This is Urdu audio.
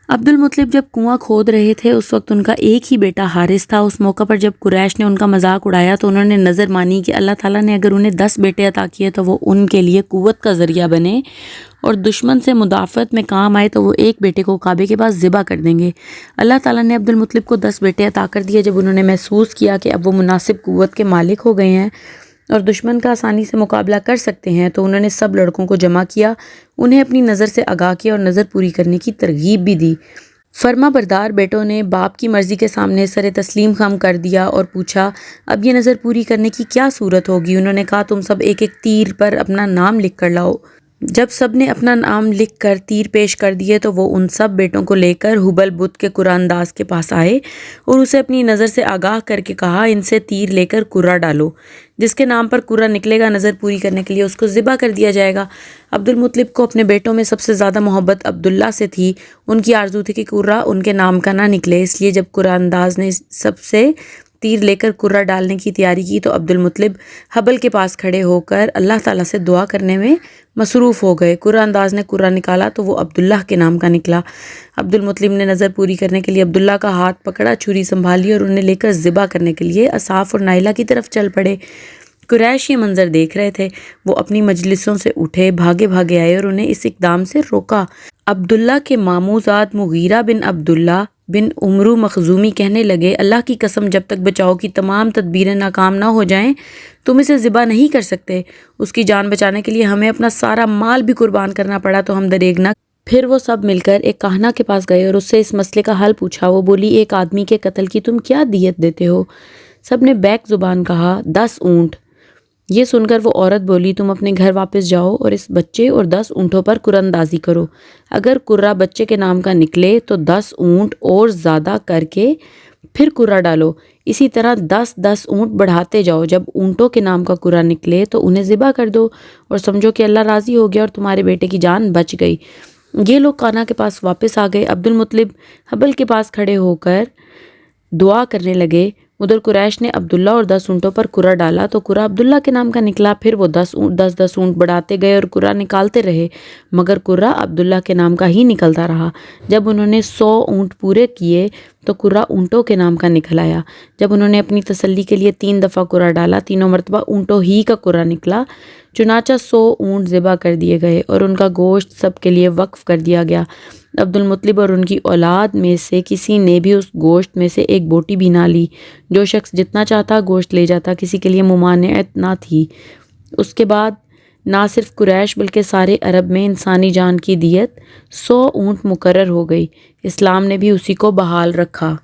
عبد المطلب جب کنواں کھود رہے تھے اس وقت ان کا ایک ہی بیٹا حارث تھا۔ اس موقع پر جب قریش نے ان کا مذاق اڑایا تو انہوں نے نظر مانی کہ اللہ تعالیٰ نے اگر انہیں 10 بیٹے عطا کیے تو وہ ان کے لیے قوت کا ذریعہ بنے، اور دشمن سے مدافعت میں کام آئے تو وہ ایک بیٹے کو کعبے کے پاس ذبح کر دیں گے۔ اللہ تعالیٰ نے عبد المطلب کو 10 بیٹے عطا کر دیے۔ جب انہوں نے محسوس کیا کہ اب وہ مناسب قوت کے مالک ہو گئے ہیں اور دشمن کا آسانی سے مقابلہ کر سکتے ہیں تو انہوں نے سب لڑکوں کو جمع کیا، انہیں اپنی نظر سے آگاہ کیا اور نظر پوری کرنے کی ترغیب بھی دی۔ فرما بردار بیٹوں نے باپ کی مرضی کے سامنے سر تسلیم خم کر دیا اور پوچھا، اب یہ نظر پوری کرنے کی کیا صورت ہوگی؟ انہوں نے کہا، تم سب ایک ایک تیر پر اپنا نام لکھ کر لاؤ۔ جب سب نے اپنا نام لکھ کر تیر پیش کر دیے تو وہ ان سب بیٹوں کو لے کر ہبل بت کے قرہ انداز کے پاس آئے اور اسے اپنی نظر سے آگاہ کر کے کہا، ان سے تیر لے کر قرہ ڈالو، جس کے نام پر قرہ نکلے گا نظر پوری کرنے کے لیے اس کو ذبح کر دیا جائے گا۔ عبد المطلب کو اپنے بیٹوں میں سب سے زیادہ محبت عبداللہ سے تھی۔ ان کی آرزو تھی کہ قرہ ان کے نام کا نہ نکلے، اس لیے جب قرہ انداز نے سب سے تیر لے کر قرہ ڈالنے کی تیاری کی تو عبد المطلب حبل کے پاس کھڑے ہو کر اللہ تعالیٰ سے دعا کرنے میں مصروف ہو گئے۔ قرہ انداز نے قرہ نکالا تو وہ عبداللہ کے نام کا نکلا۔ عبد المطلب نے نظر پوری کرنے کے لیے عبداللہ کا ہاتھ پکڑا، چھری سنبھالی اور انہیں لے کر ذبح کرنے کے لیے اصاف اور نائلہ کی طرف چل پڑے۔ قریش یہ منظر دیکھ رہے تھے، وہ اپنی مجلسوں سے اٹھے، بھاگے بھاگے آئے اور انہیں اس اقدام سے روکا۔ عبداللہ کے ماموزاد مغیرہ بن عبداللہ بن عمرو مخزومی کہنے لگے، اللہ کی قسم جب تک بچاؤ کی تمام تدبیریں ناکام نہ ہو جائیں تم اسے ذبح نہیں کر سکتے۔ اس کی جان بچانے کے لیے ہمیں اپنا سارا مال بھی قربان کرنا پڑا تو ہم دریغ نہ۔ پھر وہ سب مل کر ایک کاہنہ کے پاس گئے اور اس سے اس مسئلے کا حل پوچھا۔ وہ بولی، ایک آدمی کے قتل کی تم کیا دیت دیتے ہو؟ سب نے بیک زبان کہا، 10 اونٹ۔ یہ سن کر وہ عورت بولی، تم اپنے گھر واپس جاؤ اور اس بچے اور 10 اونٹوں پر قرہ اندازی کرو۔ اگر قرہ بچے کے نام کا نکلے تو 10 اونٹ اور زیادہ کر کے پھر قرہ ڈالو۔ اسی طرح 10 اونٹ بڑھاتے جاؤ۔ جب اونٹوں کے نام کا قرہ نکلے تو انہیں ذبح کر دو اور سمجھو کہ اللہ راضی ہو گیا اور تمہارے بیٹے کی جان بچ گئی۔ یہ لوگ کانا کے پاس واپس آ گئے۔ عبد المطلب حبل کے پاس کھڑے ہو کر دعا کرنے لگے۔ ادھر قریش نے عبداللہ اور 10 اونٹوں پر قرہ ڈالا تو قرہ عبداللہ کے نام کا نکلا۔ پھر وہ 10 اونٹ بڑھاتے گئے اور قرہ نکالتے رہے، مگر قرہ عبداللہ کے نام کا ہی نکلتا رہا۔ جب انہوں نے 100 اونٹ پورے کیے تو قرہ اونٹوں کے نام کا نکل آیا۔ جب انہوں نے اپنی تسلی کے لیے 3 دفعہ قرہ ڈالا، تینوں مرتبہ اونٹوں ہی کا قرہ نکلا، چنانچہ 100 اونٹ ذبح کر دیے گئے اور ان کا گوشت سب کے لیے وقف کر دیا گیا۔ عبد المطلب اور ان کی اولاد میں سے کسی نے بھی اس گوشت میں سے ایک بوٹی بھی نہ لی۔ جو شخص جتنا چاہتا گوشت لے جاتا، کسی کے لیے ممانعت نہ تھی۔ اس کے بعد نہ صرف قریش بلکہ سارے عرب میں انسانی جان کی دیت 100 اونٹ مقرر ہو گئی۔ اسلام نے بھی اسی کو بحال رکھا۔